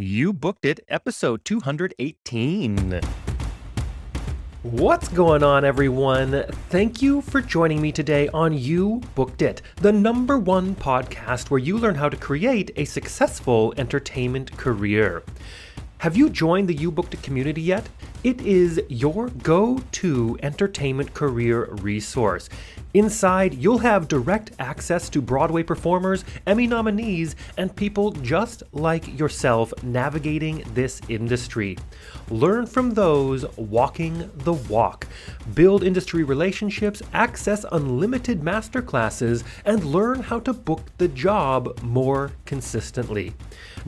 You Booked It, episode 218. What's going on, everyone? Thank you for joining me today on You Booked It, the #1 podcast where you learn how to create a successful entertainment career. Have you joined the You Booked It community yet? It is your go-to entertainment career resource. Inside, you'll have direct access to Broadway performers, Emmy nominees, and people just like yourself navigating this industry. Learn from those walking the walk. Build industry relationships, access unlimited masterclasses, and learn how to book the job more consistently.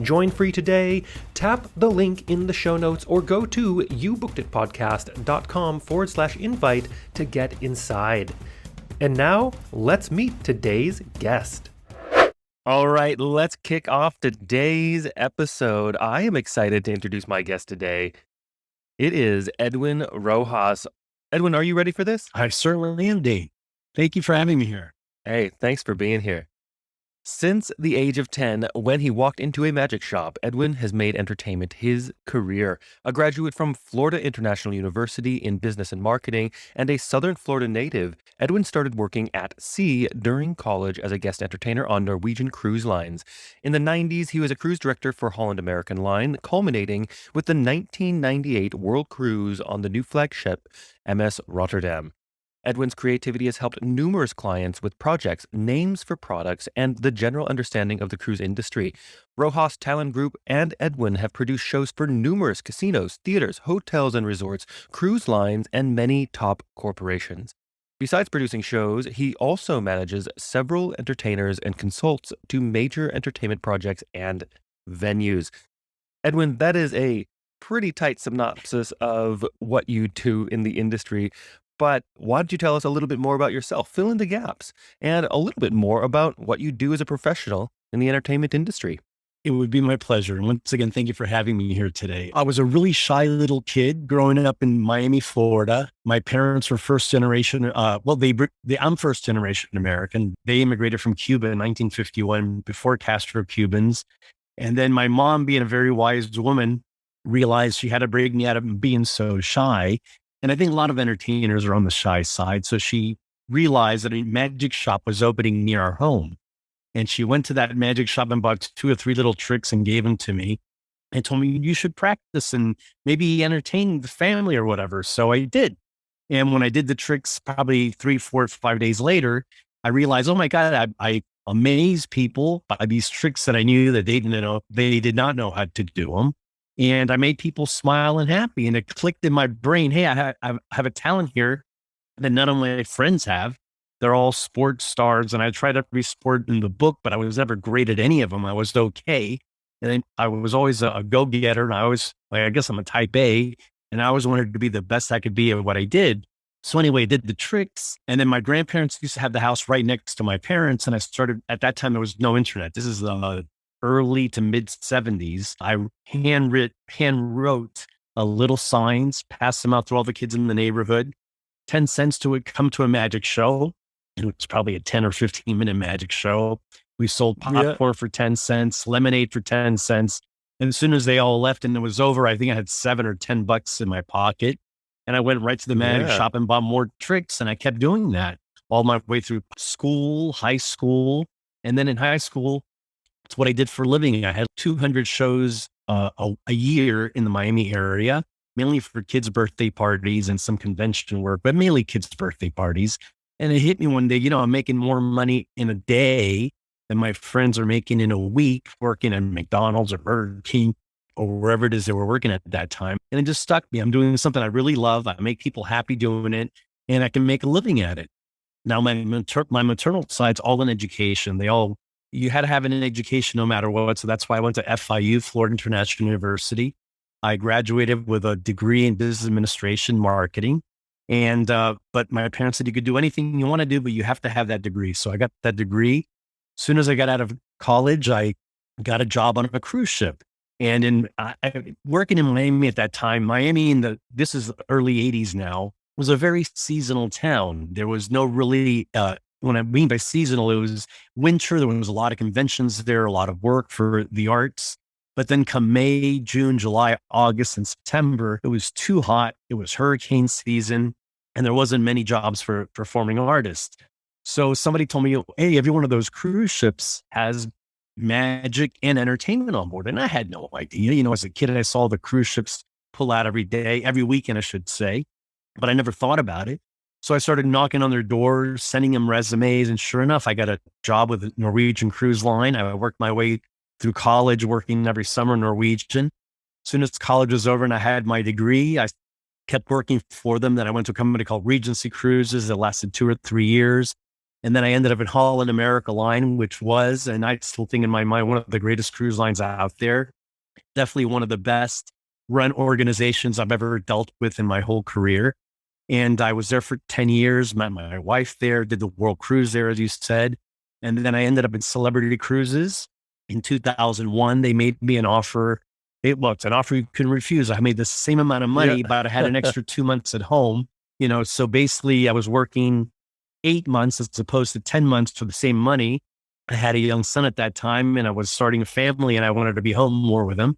Join free today. Tap the link in the show notes or go to youbookeditpodcast.com/invite to get inside. And now, let's meet today's guest. All right, let's kick off today's episode. I am excited to introduce my guest today. It is Edwin Rojas. Edwin, are you ready for this? I certainly am, Dane. Thank you for having me here. Hey, thanks for being here. Since the age of 10, when he walked into a magic shop, Edwin has made entertainment his career. A graduate from Florida International University in business and marketing and a Southern Florida native, Edwin started working at sea during college as a guest entertainer on Norwegian cruise lines. In the 90s, he was a cruise director for Holland American Line, culminating with the 1998 World Cruise on the new flagship MS Rotterdam. Edwin's creativity has helped numerous clients with projects, names for products, and the general understanding of the cruise industry. Rojas Talent Group and Edwin have produced shows for numerous casinos, theaters, hotels and resorts, cruise lines, and many top corporations. Besides producing shows, he also manages several entertainers and consults to major entertainment projects and venues. Edwin, that is a pretty tight synopsis of what you do in the industry. But why don't you tell us a little bit more about yourself, fill in the gaps, and a little bit more about what you do as a professional in the entertainment industry? It would be my pleasure. And once again, thank you for having me here today. I was a really shy little kid growing up in Miami, Florida. My parents were first generation. I'm first generation American. They immigrated from Cuba in 1951 before Castro Cubans. And then my mom, being a very wise woman, realized she had to break me out of being so shy. And I think a lot of entertainers are on the shy side. So she realized that a magic shop was opening near our home. And she went to that magic shop and bought 2 or 3 little tricks and gave them to me and told me, you should practice and maybe entertain the family or whatever. So I did. And when I did the tricks, probably 3, 4, 5 days later, I realized, oh my God, I amazed people by these tricks that I knew that they did not know how to do them. And I made people smile and happy. And it clicked in my brain. Hey, I have a talent here that none of my friends have. They're all sports stars. And I tried every sport in the book, but I was never great at any of them. I was okay. And then I was always a go-getter. And I guess I'm a type A. And I always wanted to be the best I could be at what I did. So anyway, I did the tricks. And then my grandparents used to have the house right next to my parents. And I started, at that time, there was no internet. This is early to mid 70s. I hand wrote a little signs, passed them out to all the kids in the neighborhood. 10 cents to it, come to a magic show. And it was probably a 10 or 15 minute magic show. We sold popcorn for 10 cents, lemonade for 10 cents. And as soon as they all left and it was over, I think I had $7 or $10 in my pocket. And I went right to the magic shop and bought more tricks. And I kept doing that all my way through school, high school. And then in high school, it's what I did for a living. I had 200 shows a year in the Miami area, mainly for kids' birthday parties and some convention work, but mainly kids' birthday parties. And it hit me one day, I'm making more money in a day than my friends are making in a week working at McDonald's or Burger King or wherever it is they were working at that time. And it just stuck me. I'm doing something I really love. I make people happy doing it and I can make a living at it. Now, my maternal side's all in education. You had to have an education no matter what. So that's why I went to FIU, Florida International University. I graduated with a degree in business administration, marketing. And, but my parents said you could do anything you want to do, but you have to have that degree. So I got that degree. As soon as I got out of college, I got a job on a cruise ship. And working in Miami at that time, this is early 80s now, was a very seasonal town. There was no really, when I mean by seasonal, it was winter. There was a lot of conventions there, a lot of work for the arts. But then come May, June, July, August, and September, it was too hot. It was hurricane season, and there wasn't many jobs for performing artists. So somebody told me, hey, every one of those cruise ships has magic and entertainment on board. And I had no idea. As a kid, I saw the cruise ships pull out every day, every weekend, I should say, but I never thought about it. So I started knocking on their doors, sending them resumes. And sure enough, I got a job with the Norwegian Cruise Line. I worked my way through college, working every summer Norwegian. As soon as college was over and I had my degree, I kept working for them. Then I went to a company called Regency Cruises that lasted 2 or 3 years. And then I ended up at Holland America Line, which was, and I still think in my mind, one of the greatest cruise lines out there. Definitely one of the best run organizations I've ever dealt with in my whole career. And I was there for 10 years, met my wife there, did the world cruise there, as you said. And then I ended up in Celebrity Cruises. In 2001, they made me an offer. It's an offer you couldn't refuse. I made the same amount of money, but I had an extra 2 months at home. So basically I was working 8 months as opposed to 10 months for the same money. I had a young son at that time and I was starting a family and I wanted to be home more with him.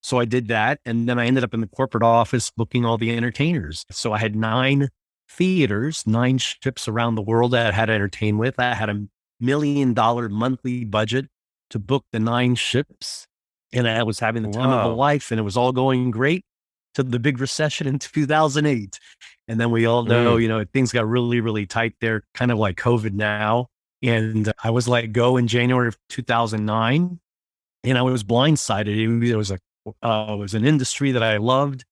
So I did that. And then I ended up in the corporate office booking all the entertainers. So I had 9 theaters, 9 ships around the world that I had to entertain with. I had $1 million monthly budget to book the 9 ships. And I was having the time of a life and it was all going great to the big recession in 2008. And then we all know, things got really, really tight there, kind of like COVID now. And I was let go in January of 2009 and I was blindsided. It was an industry that I loved,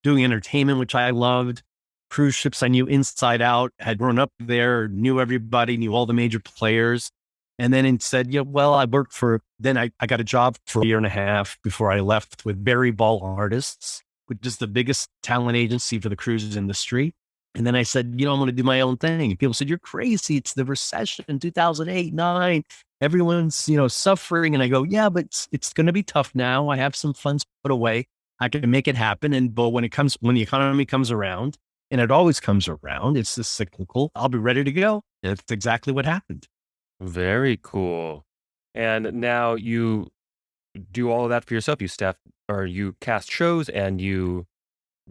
doing entertainment, which I loved. Cruise ships I knew inside out, had grown up there, knew everybody, knew all the major players. And then it said, I worked then I got a job for a year and a half before I left with Barry Ball Artists, which is the biggest talent agency for the cruises industry. And then I said, I'm going to do my own thing. And people said, you're crazy. It's the recession in 2008, 9. Everyone's, suffering. And I go, yeah, but it's going to be tough now. I have some funds put away. I can make it happen. But when the economy comes around, and it always comes around, it's just cyclical, I'll be ready to go. And that's exactly what happened. Very cool. And now you do all of that for yourself. You staff or you cast shows and you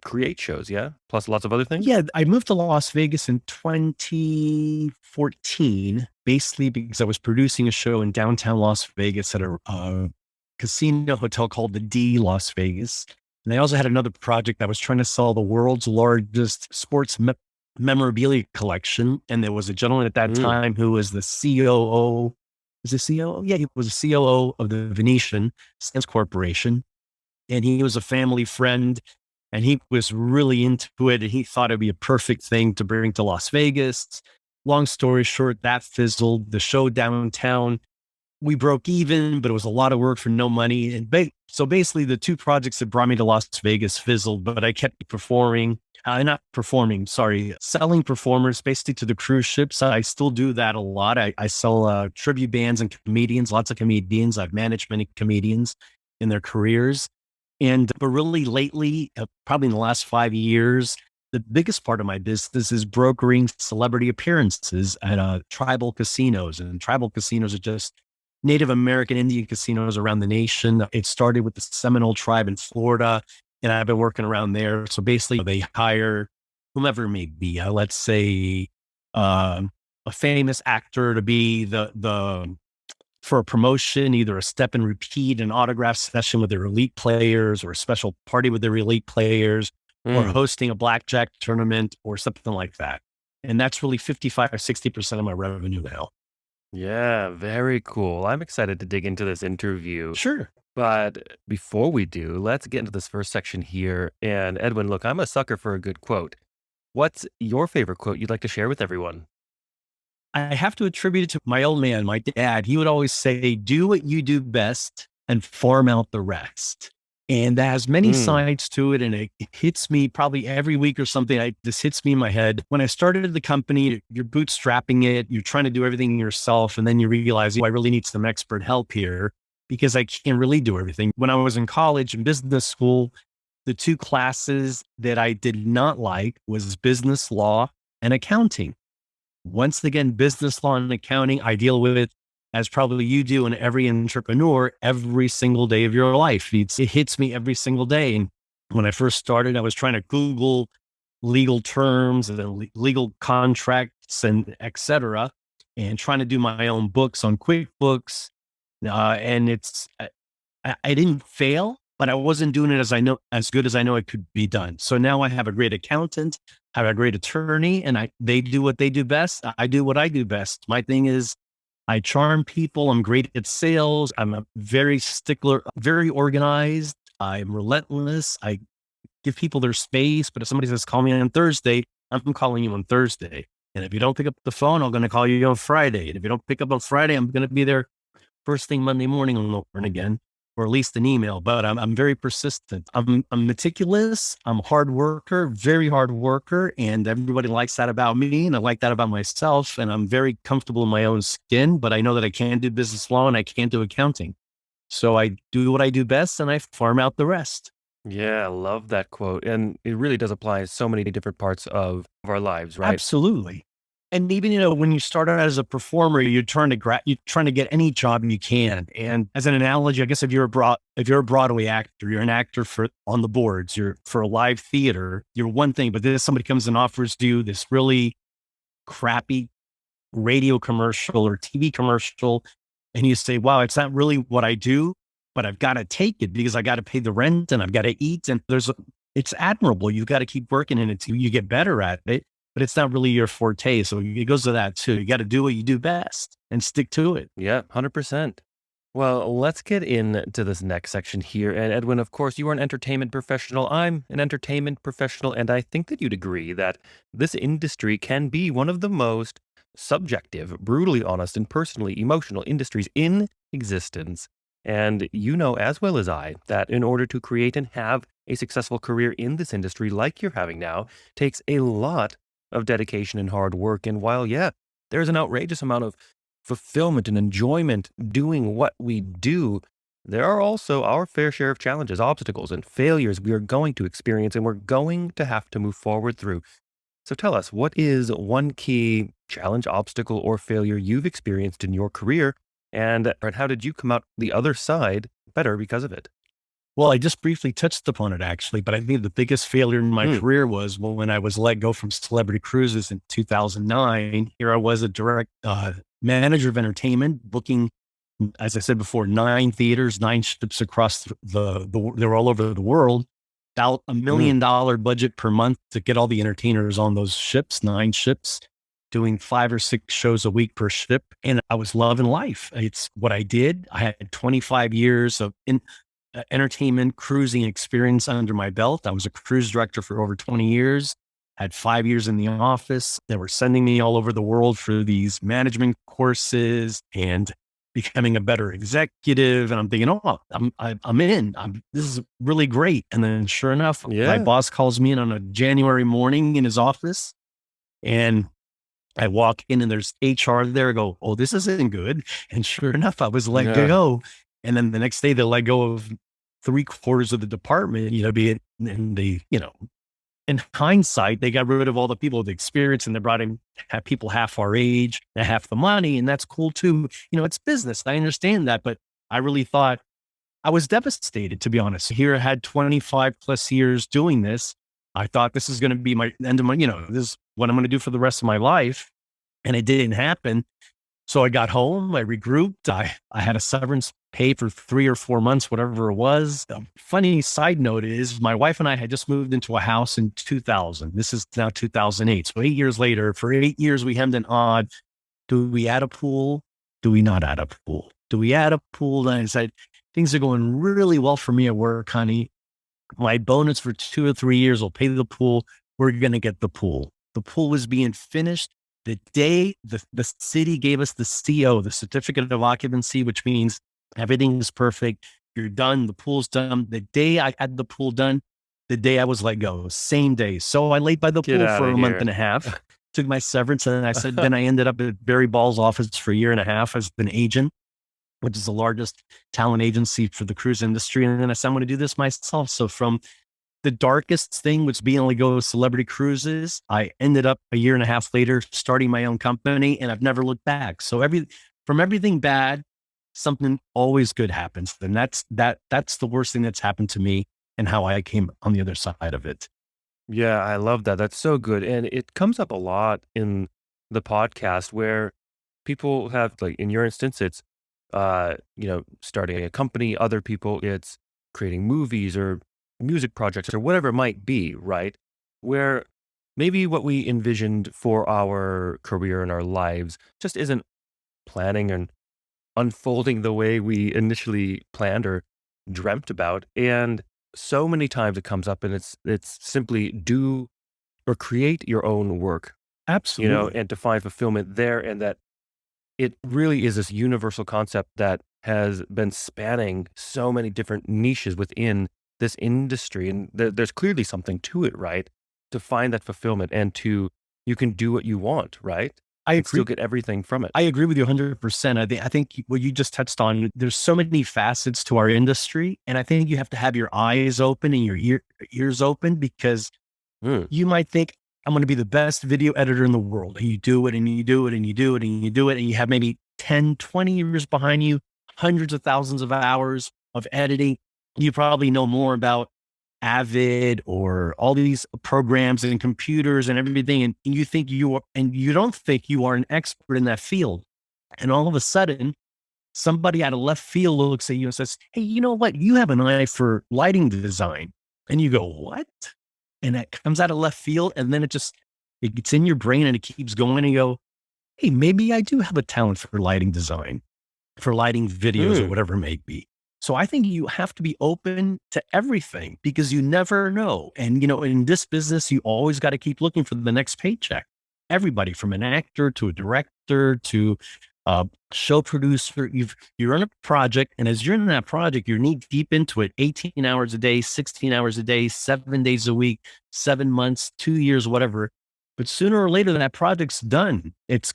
create shows, yeah? Plus lots of other things? Yeah, I moved to Las Vegas in 2014, basically because I was producing a show in downtown Las Vegas at a casino hotel called the D Las Vegas. And I also had another project. I was trying to sell the world's largest sports memorabilia collection. And there was a gentleman at that time who was the COO. Was the COO? Yeah, he was the COO of the Venetian Sands Corporation. And he was a family friend. And he was really into it. And he thought it'd be a perfect thing to bring to Las Vegas. Long story short, that fizzled. The show downtown, we broke even, but it was a lot of work for no money. And so basically the 2 projects that brought me to Las Vegas fizzled, but I kept selling performers basically to the cruise ships. I still do that a lot. I sell tribute bands and comedians, lots of comedians. I've managed many comedians in their careers. But really lately, probably in the last 5 years, the biggest part of my business is brokering celebrity appearances at tribal casinos. And tribal casinos are just Native American Indian casinos around the nation. It started with the Seminole tribe in Florida, and I've been working around there. So basically, they hire whomever it may be. Let's say a famous actor to be for a promotion, either a step and repeat, an autograph session with their elite players, or a special party with their elite players, or hosting a blackjack tournament or something like that. And that's really 55 or 60% of my revenue now. Yeah, very cool. I'm excited to dig into this interview. Sure. But before we do, let's get into this first section here. And Edwin, look, I'm a sucker for a good quote. What's your favorite quote you'd like to share with everyone? I have to attribute it to my old man, my dad. He would always say, do what you do best and farm out the rest. And that has many sides to it. And it hits me probably every week or something. This hits me in my head. When I started the company, you're bootstrapping it. You're trying to do everything yourself. And then you realize, I really need some expert help here because I can't really do everything. When I was in college and business school, the 2 classes that I did not like was business law and accounting. Once again, business law and accounting, I deal with it as probably you do and every entrepreneur, every single day of your life. It hits me every single day. And when I first started, I was trying to Google legal terms and legal contracts and et cetera, and trying to do my own books on QuickBooks. And I didn't fail, but I wasn't doing it as good as I know it could be done. So now I have a great accountant, I have a great attorney, and they do what they do best. I do what I do best. My thing is I charm people. I'm great at sales. I'm a very stickler, very organized. I'm relentless. I give people their space. But if somebody says, call me on Thursday, I'm calling you on Thursday. And if you don't pick up the phone, I'm going to call you on Friday. And if you don't pick up on Friday, I'm going to be there first thing Monday morning on and again, or at least an email. But I'm very persistent. I'm meticulous. I'm a hard worker, very hard worker. And everybody likes that about me. And I like that about myself. And I'm very comfortable in my own skin, but I know that I can do business law and I can't do accounting. So I do what I do best and I farm out the rest. Yeah, I love that quote. And it really does apply to so many different parts of our lives, right? Absolutely. And even, when you start out as a performer, you're trying to get any job you can. And as an analogy, I guess if you're a Broadway actor, you're an actor on the boards, you're for a live theater, you're one thing, but then somebody comes and offers you this really crappy radio commercial or TV commercial. And you say, wow, it's not really what I do, but I've got to take it because I got to pay the rent and I've got to eat. And it's admirable. You've got to keep working in it. You get better at it. But it's not really your forte. So it goes to that too. You got to do what you do best and stick to it. Yeah, 100%. Well, let's get into this next section here. And Edwin, of course, you are an entertainment professional. I'm an entertainment professional. And I think that you'd agree that this industry can be one of the most subjective, brutally honest, and personally emotional industries in existence. And you know as well as I that in order to create and have a successful career in this industry like you're having now takes a lot of dedication and hard work. And while, yeah, there's an outrageous amount of fulfillment and enjoyment doing what we do, there are also our fair share of challenges, obstacles, and failures we are going to experience and we're going to have to move forward through. So tell us, what is one key challenge, obstacle, or failure you've experienced in your career? And how did you come out the other side better because of it? Well, I just briefly touched upon it actually, but I think the biggest failure in my career was when I was let go from Celebrity Cruises in 2009. Here I was a direct manager of entertainment, booking, as I said before, 9 theaters, 9 ships across they were all over the world. About $1 million budget per month to get all the entertainers on those ships, 9 ships, doing 5 or 6 shows a week per ship. And I was loving life. It's what I did. I had 25 years of entertainment cruising experience under my belt. I was a cruise director for over 20 years, had 5 years in the office. They were sending me all over the world for these management courses and becoming a better executive. And I'm thinking, oh, I'm in. This is really great. And then sure enough, my boss calls me in on a January morning in his office, and I walk in and there's HR there. I go, oh, this isn't good. And sure enough, I was let go. And then the next day they let go of 3/4 of the department, be it in hindsight, they got rid of all the people with experience and they brought in people half our age and half the money. And that's cool too. It's business. I understand that, but I really thought I was devastated, to be honest. Here I had 25 plus years doing this. I thought this is going to be my end of this is what I'm going to do for the rest of my life. And it didn't happen. So I got home, I regrouped, I had a severance pay for 3 or 4 months, whatever it was. The funny side note is my wife and I had just moved into a house in 2000. This is now 2008. So 8 years later, for 8 years, we hemmed and hawed. Do we add a pool? Do we not add a pool? Do we add a pool? And I said, things are going really well for me at work, honey. My bonus for 2 or 3 years will pay the pool. We're going to get the pool. The pool was being finished the day the city gave us the CO, the certificate of occupancy, which means everything is perfect. You're done. The pool's done. The day I had the pool done, the day I was let go, same day. So I laid by the pool for a month and a half, took my severance. And I said, then I ended up at Barry Ball's office for a year and a half as an agent, which is the largest talent agency for the cruise industry. And then I said, I'm going to do this myself. So from the darkest thing was being able to go to Celebrity Cruises, I ended up a year and a half later starting my own company, and I've never looked back. So from everything bad, something always good happens. And that's the worst thing that's happened to me and how I came on the other side of it. Yeah, I love that. That's so good. And it comes up a lot in the podcast where people have, like in your instance, it's starting a company, other people it's creating movies or music projects or whatever it might be, right? Where maybe what we envisioned for our career and our lives just isn't planning and unfolding the way we initially planned or dreamt about. And so many times it comes up and it's simply do or create your own work, Absolutely. and to find fulfillment there. And that it really is this universal concept that has been spanning so many different niches within this industry. And there's clearly something to it, right? To find that fulfillment and you can do what you want, right? I And still agree. get everything from it. I agree with you 100%. I think what you just touched on, there's so many facets to our industry. And I think you have to have your eyes open and your ears open, because Mm, you might think, I'm going to be the best video editor in the world. And you do it and you do it and you do it and you do it. And you have maybe 10, 20 years behind you, hundreds of thousands of hours of editing. You probably know more about Avid or all these programs and computers and everything. And you think you are, and you don't think you are an expert in that field. And all of a sudden, somebody out of left field looks at you and says, hey, you know what? You have an eye for lighting design. And you go, what? And that comes out of left field. And then it gets in your brain and it keeps going. And you go, hey, maybe I do have a talent for lighting design, for lighting videos or mm. whatever it may be. So I think you have to be open to everything, because you never know. And, in this business, you always got to keep looking for the next paycheck. Everybody from an actor to a director to a show producer, you're on a project. And as you're in that project, you're knee deep into it, 18 hours a day, 16 hours a day, 7 days a week, 7 months, 2 years, whatever. But sooner or later, that project's done. Its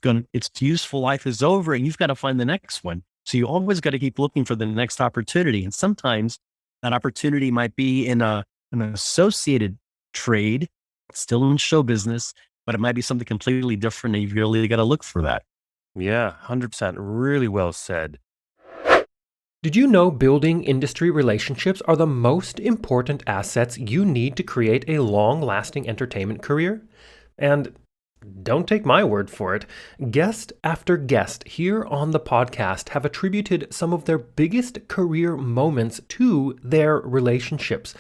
useful life is over, and you've got to find the next one. So you always got to keep looking for the next opportunity. And sometimes that opportunity might be in an associated trade, still in show business, but it might be something completely different. And you really got to look for that. Yeah, 100%. Really well said. Did you know building industry relationships are the most important assets you need to create a long-lasting entertainment career? And don't take my word for it. Guest after guest here on the podcast have attributed some of their biggest career moments to their relationships.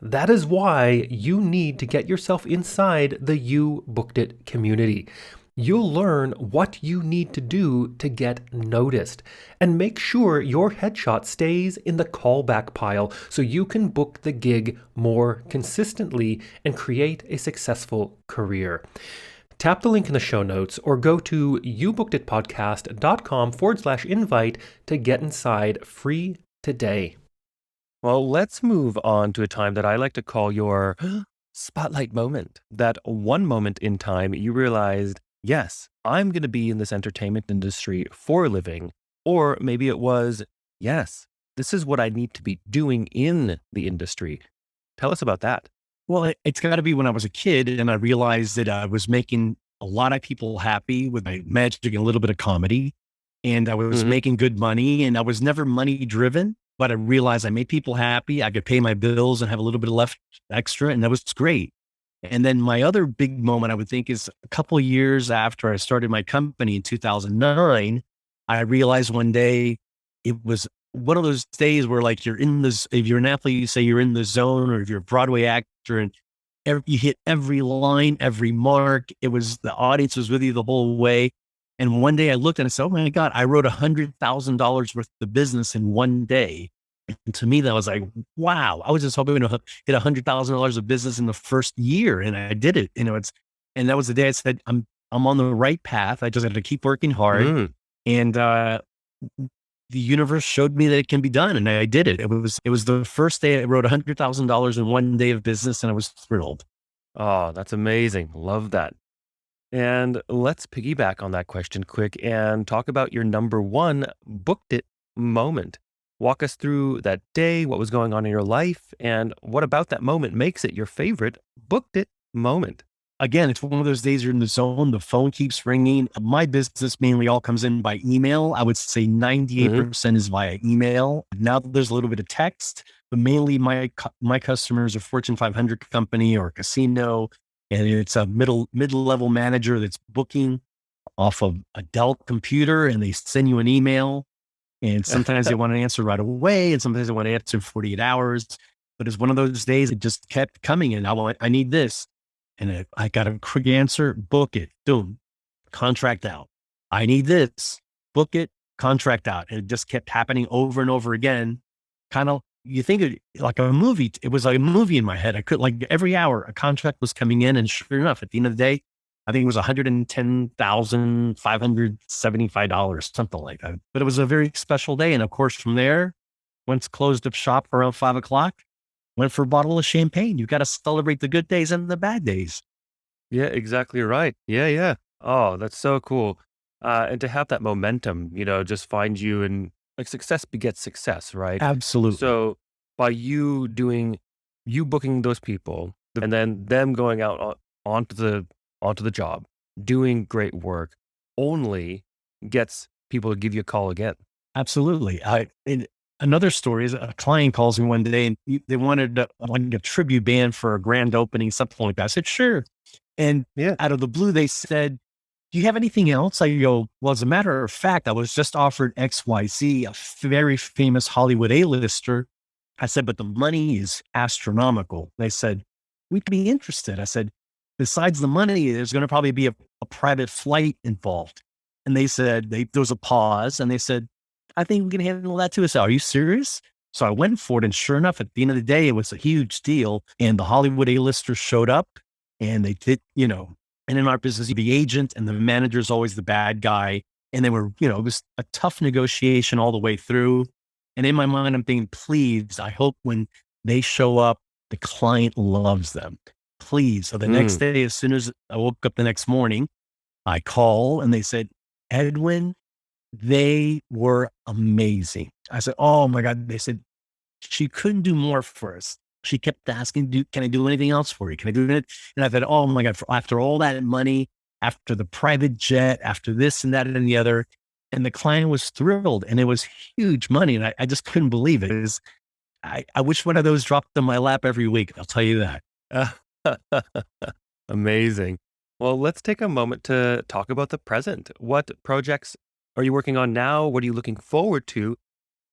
That is why you need to get yourself inside the You Booked It community. You'll learn what you need to do to get noticed, and make sure your headshot stays in the callback pile so you can book the gig more consistently and create a successful career. Tap the link in the show notes or go to youbookeditpodcast.com/invite to get inside free today. Well, let's move on to a time that I like to call your spotlight moment. That one moment in time you realized, yes, I'm going to be in this entertainment industry for a living. Or maybe it was, yes, this is what I need to be doing in the industry. Tell us about that. Well, it's got to be when I was a kid and I realized that I was making a lot of people happy with my magic and a little bit of comedy. And I was Hmm. making good money, and I was never money driven, but I realized I made people happy. I could pay my bills and have a little bit of left extra. And that was great. And then my other big moment, I would think, is a couple of years after I started my company in 2009, I realized one day it was one of those days where, like, if you're an athlete, you say you're in the zone, or if you're a Broadway actor and you hit every line, every mark. The audience was with you the whole way. And one day I looked and I said, oh my God, I wrote $100,000 worth of business in one day. And to me, that was like, wow, I was just hoping to hit $100,000 of business in the first year. And I did it. And that was the day I said, I'm on the right path. I just had to keep working hard. Mm. And, the universe showed me that it can be done, and I did it. It was the first day I wrote $100,000 in one day of business, and I was thrilled. Oh, that's amazing. Love that. And let's piggyback on that question quick and talk about your number one booked it moment. Walk us through that day, what was going on in your life, and what about that moment makes it your favorite booked it moment? again, it's one of those days you're in the zone. The phone keeps ringing. My business mainly all comes in by email. I would say 98% is via email. Now there's a little bit of text, but mainly my customers are Fortune 500 company or casino, and it's a mid-level manager that's booking off of a Dell computer, and they send you an email. And sometimes they want an answer right away, and sometimes they want to answer in 48 hours. But it's one of those days it just kept coming, and I need this. And I got a quick answer, book it, boom, contract out. I need this, book it, contract out. And it just kept happening over and over again. Kind of, you think it like a movie. It was like a movie in my head. I could, like, every hour a contract was coming in, and sure enough, at the end of the day, I think it was $110,575, something like that. But it was a very special day. And of course, from there, once closed up shop around 5 o'clock, went for a bottle of champagne. You got to celebrate the good days and the bad days. Yeah, exactly right. Yeah, yeah. Oh, that's so cool. And to have that momentum, just find you and like success begets success, right? Absolutely. So by you booking those people and then them going out onto the job, doing great work only gets people to give you a call again. Absolutely. Another story is a client calls me one day and they wanted like a tribute band for a grand opening, something like that. I said, sure. And Yeah. out of the blue, they said, do you have anything else? I go, well, as a matter of fact, I was just offered XYZ, a very famous Hollywood A-lister. I said, but the money is astronomical. They said, we'd be interested. I said, besides the money, there's going to probably be a private flight involved. And they said, there was a pause, and they said, I think we can handle that too. I said, are you serious? So I went for it. And sure enough, at the end of the day, it was a huge deal. And the Hollywood A-listers showed up, and they did, and in our business, the agent and the manager is always the bad guy. And they were, it was a tough negotiation all the way through. And in my mind, I'm thinking, please, I hope when they show up, the client loves them. Please. So the next day, as soon as I woke up the next morning, I call and they said, Edwin, they were amazing. I said, oh my God. They said, she couldn't do more for us. She kept asking, can I do anything else for you? Can I do it? And I said, oh my God, after all that money, after the private jet, after this and that and the other. And the client was thrilled, and it was huge money. And I just couldn't believe it. I wish one of those dropped in my lap every week. I'll tell you that. Amazing. Well, let's take a moment to talk about the present. What projects are you working on now? What are you looking forward to?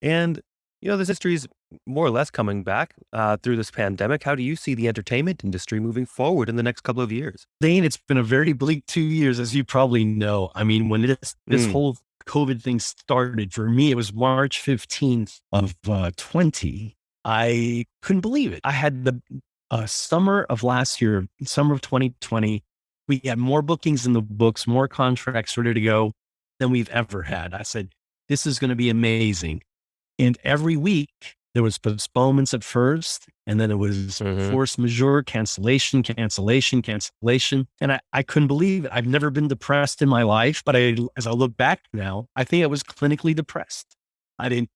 And, this industry is more or less coming back through this pandemic. How do you see the entertainment industry moving forward in the next couple of years? Dane, it's been a very bleak 2 years, as you probably know. I mean, when this whole COVID thing started, for me, it was March 15th of 20. I couldn't believe it. I had the summer of last year, summer of 2020, we had more bookings in the books, more contracts ready to go than we've ever had. I said, this is going to be amazing. And every week there was postponements at first, and then it was force majeure, cancellation. And I couldn't believe it. I've never been depressed in my life, but as I look back now, I think I was clinically depressed. I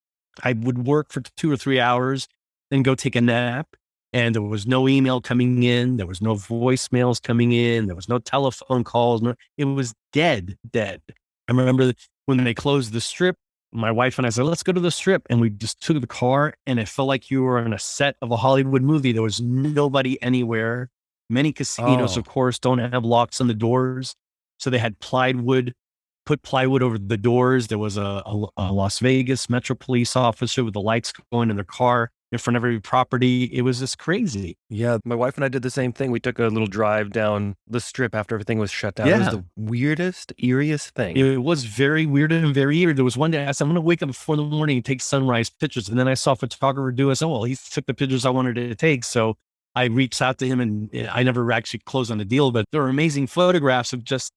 would work for 2 or 3 hours, then go take a nap. And there was no email coming in. There was no voicemails coming in. There was no telephone calls. It was dead. I remember when they closed the Strip, my wife and I said, let's go to the Strip. And we just took the car, and it felt like you were on a set of a Hollywood movie. There was nobody anywhere. Many casinos, of course, don't have locks on the doors. So they had put plywood over the doors. There was a Las Vegas Metro police officer with the lights going in their car in front of every property. It was just crazy. Yeah, my wife and I did the same thing. We took a little drive down the Strip after everything was shut down. Yeah. It was the weirdest, eeriest thing. It was very weird and very eerie. There was one day I said, I'm going to wake up before the morning and take sunrise pictures. And then I saw a photographer do it. I said, well, he took the pictures I wanted to take. So I reached out to him, and I never actually closed on the deal, but there were amazing photographs of just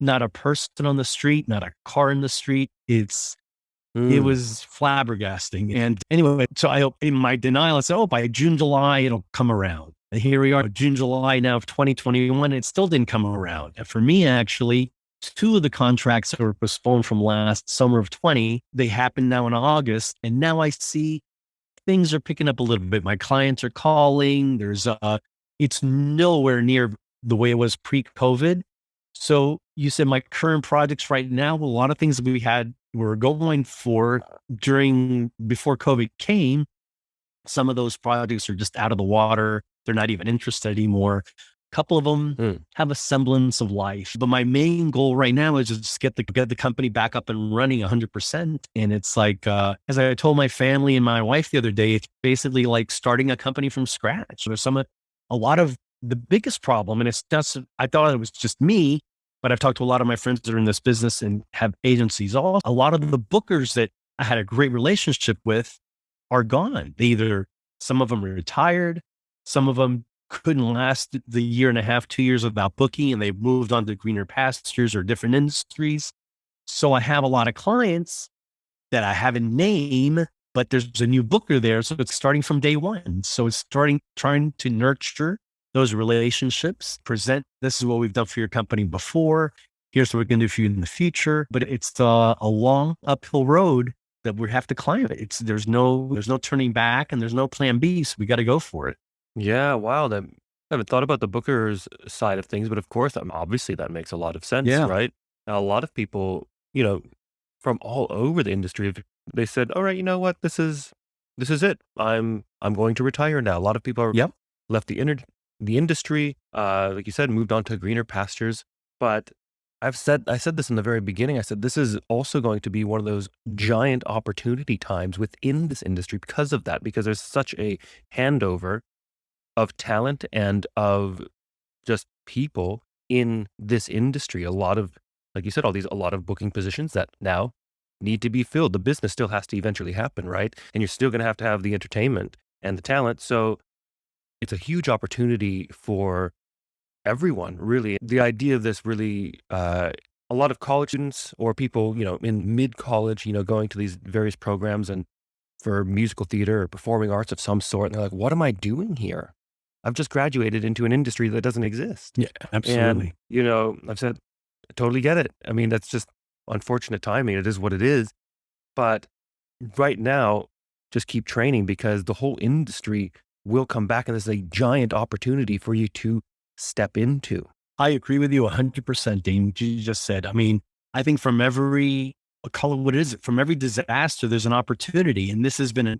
not a person on the street, not a car in the street. It was flabbergasting. And anyway, so in my denial, I said, by June, July, it'll come around. And here we are, June, July now of 2021, and it still didn't come around. And for me, actually, 2 of the contracts that were postponed from last summer of 20, they happened now in August. And now I see things are picking up a little bit. My clients are calling. It's nowhere near the way it was pre-COVID. So you said my current projects right now, a lot of things that we're going for before COVID came, some of those projects are just out of the water. They're not even interested anymore. A couple of them have a semblance of life, but my main goal right now is just get the company back up and running 100%. And it's like, as I told my family and my wife the other day, it's basically like starting a company from scratch. There's a lot of the biggest problem, and I thought it was just me, but I've talked to a lot of my friends that are in this business and have agencies. Also, a lot of the bookers that I had a great relationship with are gone. Some of them are retired. Some of them couldn't last the year and a half, 2 years without booking, and they've moved on to greener pastures or different industries. So I have a lot of clients that I haven't named, but there's a new booker there. So it's starting from day one. So it's trying to nurture those relationships, present, this is what we've done for your company before. Here's what we're going to do for you in the future. But it's a long uphill road that we have to climb it. There's no turning back, and there's no plan B. So we got to go for it. Yeah, wow. I haven't thought about the Booker's side of things, but of course, obviously that makes a lot of sense, Yeah. right? Now, a lot of people, from all over the industry, they said, "All right, you know what? This is it. I'm going to retire now." A lot of people are Yep. left the industry, like you said, moved on to greener pastures. But I said this in the very beginning. I said this is also going to be one of those giant opportunity times within this industry because of that, because there's such a handover of talent and of just people in this industry. A lot of, like you said, a lot of booking positions that now need to be filled. The business still has to eventually happen, right? And you're still going to have the entertainment and the talent. So it's a huge opportunity for everyone, really. The idea of this really, a lot of college students or people, in mid-college, going to these various programs and for musical theater or performing arts of some sort. And they're like, what am I doing here? I've just graduated into an industry that doesn't exist. Yeah, absolutely. And, I've said, I totally get it. I mean, that's just unfortunate timing. It is what it is. But right now, just keep training, because the whole industry will come back, and there's a giant opportunity for you to step into. I agree with you 100%, Dane, what you just said. I mean, I think from every disaster, there's an opportunity. And this has been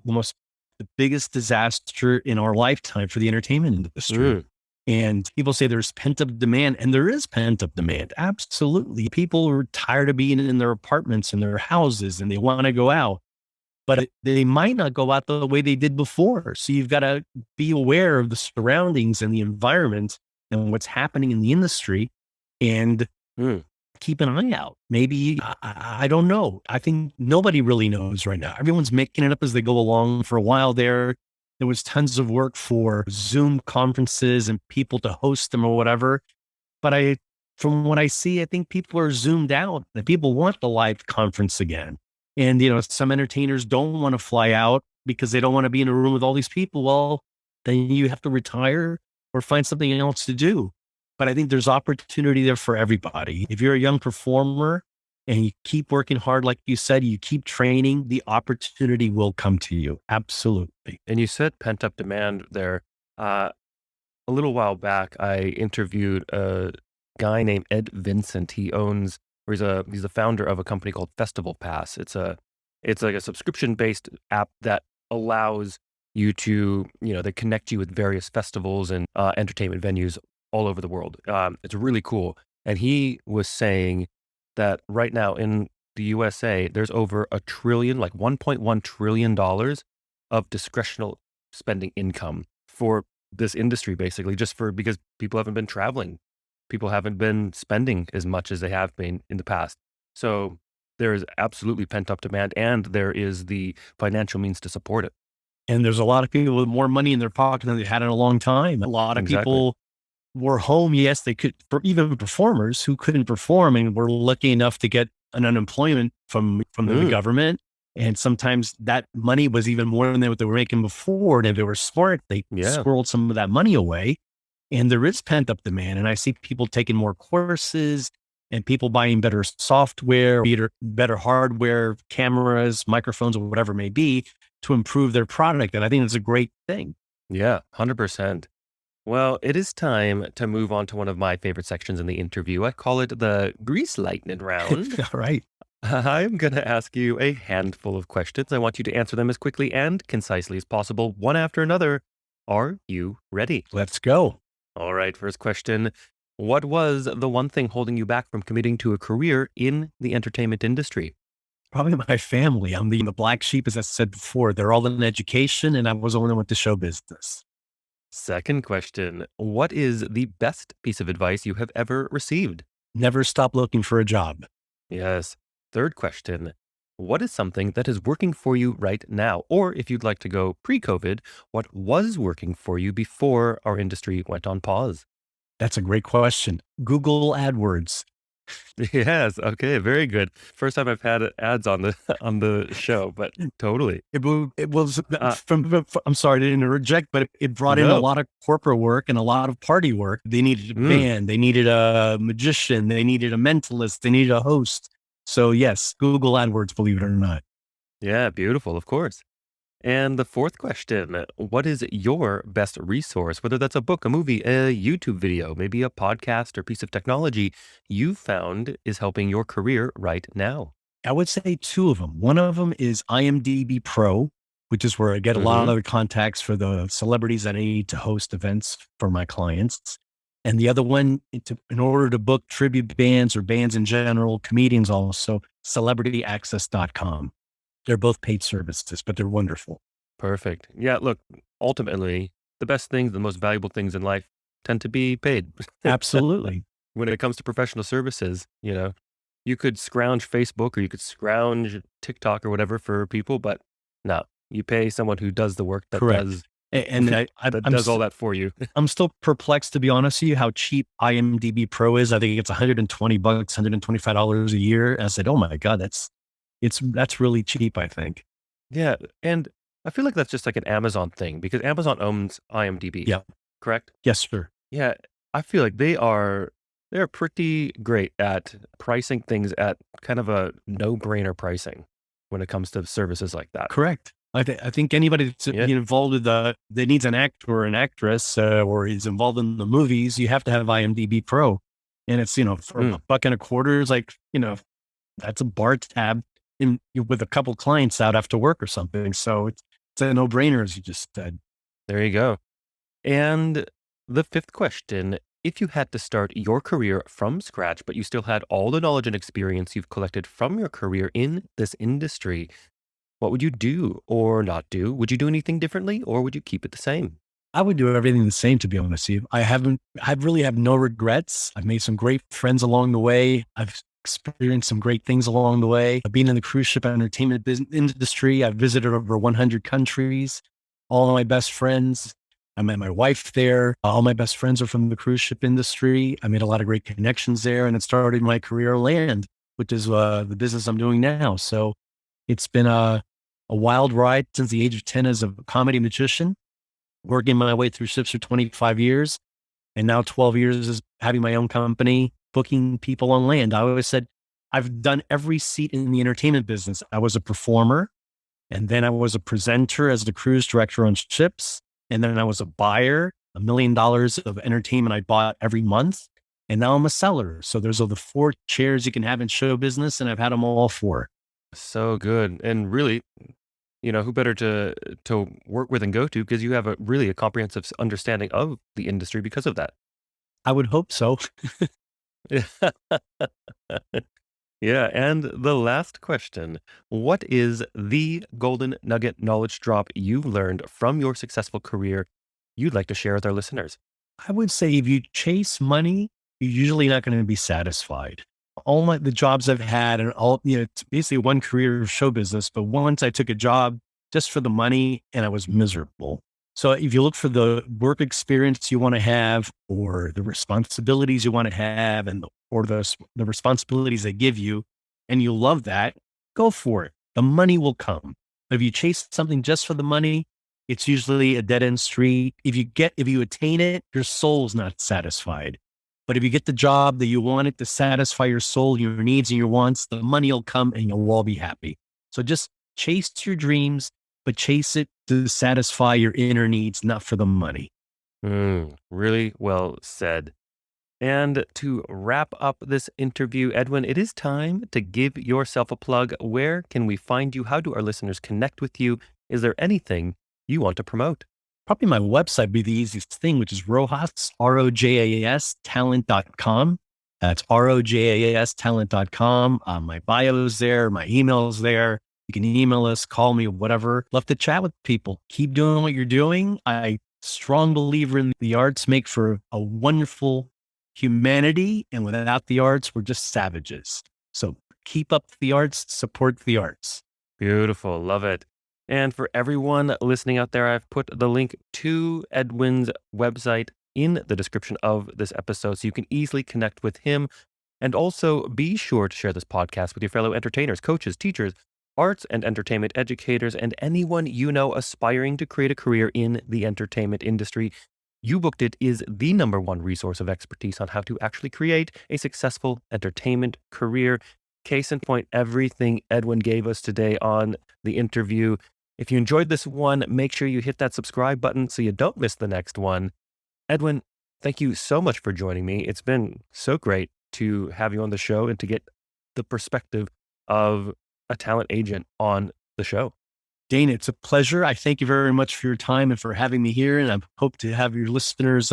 the biggest disaster in our lifetime for the entertainment industry. And people say there's pent up demand, and there is pent up demand. Absolutely. People are tired of being in their apartments and their houses, and they want to go out, but they might not go out the way they did before. So you've got to be aware of the surroundings and the environment and what's happening in the industry, and keep an eye out. Maybe, I don't know. I think nobody really knows right now. Everyone's making it up as they go along. For a while there was tons of work for Zoom conferences and people to host them or whatever. But from what I see, I think people are zoomed out, and people want the live conference again. And, some entertainers don't want to fly out because they don't want to be in a room with all these people. Well, then you have to retire or find something else to do. But I think there's opportunity there for everybody. If you're a young performer and you keep working hard, like you said, you keep training, the opportunity will come to you. Absolutely. And you said pent up demand there. A little while back, I interviewed a guy named Ed Vincent. He's the founder of a company called Festival Pass. It's like a subscription based app that allows you to, they connect you with various festivals and entertainment venues all over the world. It's really cool. And he was saying that right now in the USA, there's over $1 trillion, like $1.1 trillion of discretional spending income for this industry, basically, because people haven't been traveling. People haven't been spending as much as they have been in the past. So there is absolutely pent up demand, and there is the financial means to support it. And there's a lot of people with more money in their pocket than they've had in a long time. A lot of people were home. Yes, they could, even performers who couldn't perform and were lucky enough to get an unemployment from the government. And sometimes that money was even more than what they were making before. And if they were smart, they squirreled some of that money away. And there is pent up demand. And I see people taking more courses and people buying better software, better hardware, cameras, microphones, or whatever it may be, to improve their product. And I think it's a great thing. Yeah, 100%. Well, it is time to move on to one of my favorite sections in the interview. I call it the grease lightning round. All right, I'm going to ask you a handful of questions. I want you to answer them as quickly and concisely as possible, one after another. Are you ready? let's go. All right, first question. What was the one thing holding you back from committing to a career in the entertainment industry? Probably my family. I'm the black sheep, as I said before. They're all in education, and I was the one that went to show business. Second question. What is the best piece of advice you have ever received? Never stop looking for a job. Yes. Third question. What is something that is working for you right now? Or if you'd like to go pre COVID, what was working for you before our industry went on pause? That's a great question. Google AdWords. Yes. Okay. Very good. First time I've had ads on the on the show, but totally. It was Uh, I'm sorry to interject, but it brought in a no. lot of corporate work and a lot of party work. They needed a Mm, band, they needed a magician, they needed a mentalist, they needed a host. So yes, Google AdWords, believe it or not. yeah. Beautiful. Of course. And the fourth question, what is your best resource, whether that's a book, a movie, a YouTube video, maybe a podcast or piece of technology you found is helping your career right now? I would say two of them. One of them is IMDb Pro, which is where I get a lot Hmm. of the contacts for the celebrities that I need to host events for my clients. And the other one, in order to book tribute bands or bands in general, comedians also, celebrityaccess.com. They're both paid services, but they're wonderful. Perfect. Yeah, look, ultimately, the best things, the most valuable things in life tend to be paid. Absolutely. When it comes to professional services, you could scrounge Facebook or you could scrounge TikTok or whatever for people, but no, you pay someone who does the work that Correct. does And that does all that for you. I'm still perplexed, to be honest with you, how cheap IMDb Pro is. I think it's $120, $125 a year. And I said, oh my God, that's really cheap, I think. Yeah, and I feel like that's just like an Amazon thing because Amazon owns IMDb, Yeah. correct? Yes, sir. Yeah, I feel like they're pretty great at pricing things at kind of a no-brainer pricing when it comes to services like that. Correct. I think anybody that's Yeah. involved with that needs an actor or an actress or is involved in the movies, you have to have IMDb Pro. And it's, for Mm, a buck and a quarter, is like, that's a bar tab with a couple clients out after work or something. So it's a no brainer, as you just said. there you go. And the fifth question, if you had to start your career from scratch, but you still had all the knowledge and experience you've collected from your career in this industry, what would you do or not do? Would you do anything differently or would you keep it the same? I would do everything the same, to be honest with you. I really have no regrets. I've made some great friends along the way. I've experienced some great things along the way. I've been in the cruise ship entertainment business industry. I've visited over 100 countries. All of my best friends, I met my wife there. All my best friends are from the cruise ship industry. I made a lot of great connections there, and it started my career on land, which is the business I'm doing now. So it's been a wild ride since the age of 10 as a comedy magician, working my way through ships for 25 years. And now 12 years as having my own company, booking people on land. I always said, I've done every seat in the entertainment business. I was a performer, and then I was a presenter as the cruise director on ships. And then I was a buyer, $1 million of entertainment I bought every month. And now I'm a seller. So there's over 4 chairs you can have in show business, and I've had them all 4. So good. And really, who better to work with and go to because you have a comprehensive understanding of the industry because of that. I would hope so. Yeah, and the last question, what is the golden nugget knowledge drop you've learned from your successful career you'd like to share with our listeners? I would say if you chase money, you're usually not going to be satisfied. All the jobs I've had and it's basically one career of show business, but once I took a job just for the money and I was miserable. So if you look for the work experience you want to have or the responsibilities you want to have or the responsibilities they give you, and you love that, go for it. The money will come. If you chase something just for the money, it's usually a dead end street. If you attain it, your soul's not satisfied. But if you get the job that you want it to satisfy your soul, your needs and your wants, the money will come and you'll all be happy. So just chase your dreams, but chase it to satisfy your inner needs, not for the money. Really well said. And to wrap up this interview, Edwin, it is time to give yourself a plug. Where can we find you? How do our listeners connect with you? Is there anything you want to promote? Probably my website would be the easiest thing, which is Rojas, Rojas, talent.com. That's Rojas, talent.com. My bio is there. My email is there. You can email us, call me, whatever. Love to chat with people. Keep doing what you're doing. I strong believer in the arts make for a wonderful humanity. And without the arts, we're just savages. So keep up the arts, support the arts. Beautiful. Love it. And for everyone listening out there, I've put the link to Edwin's website in the description of this episode so you can easily connect with him. And also be sure to share this podcast with your fellow entertainers, coaches, teachers, arts and entertainment educators, and anyone you know aspiring to create a career in the entertainment industry. You Booked It is the #1 resource of expertise on how to actually create a successful entertainment career. Case in point, everything Edwin gave us today on the interview. If you enjoyed this one, make sure you hit that subscribe button so you don't miss the next one. Edwin, thank you so much for joining me. It's been so great to have you on the show and to get the perspective of a talent agent on the show. Dane, it's a pleasure. I thank you very much for your time and for having me here. And I hope to have your listeners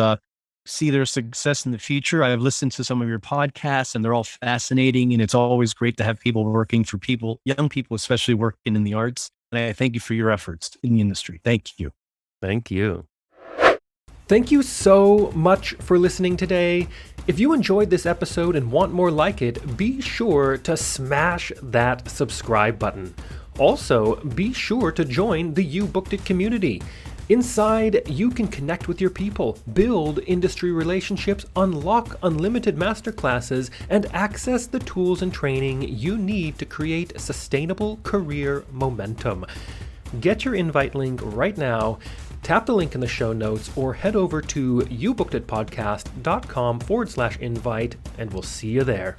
see their success in the future. I've listened to some of your podcasts and they're all fascinating. And it's always great to have people working for people, young people, especially working in the arts. And I thank you for your efforts in the industry. Thank you. Thank you. Thank you so much for listening today. If you enjoyed this episode and want more like it, be sure to smash that subscribe button. Also, be sure to join the You Booked It community. Inside, you can connect with your people, build industry relationships, unlock unlimited masterclasses, and access the tools and training you need to create sustainable career momentum. Get your invite link right now. Tap the link in the show notes or head over to youbookeditpodcast.com/invite, and we'll see you there.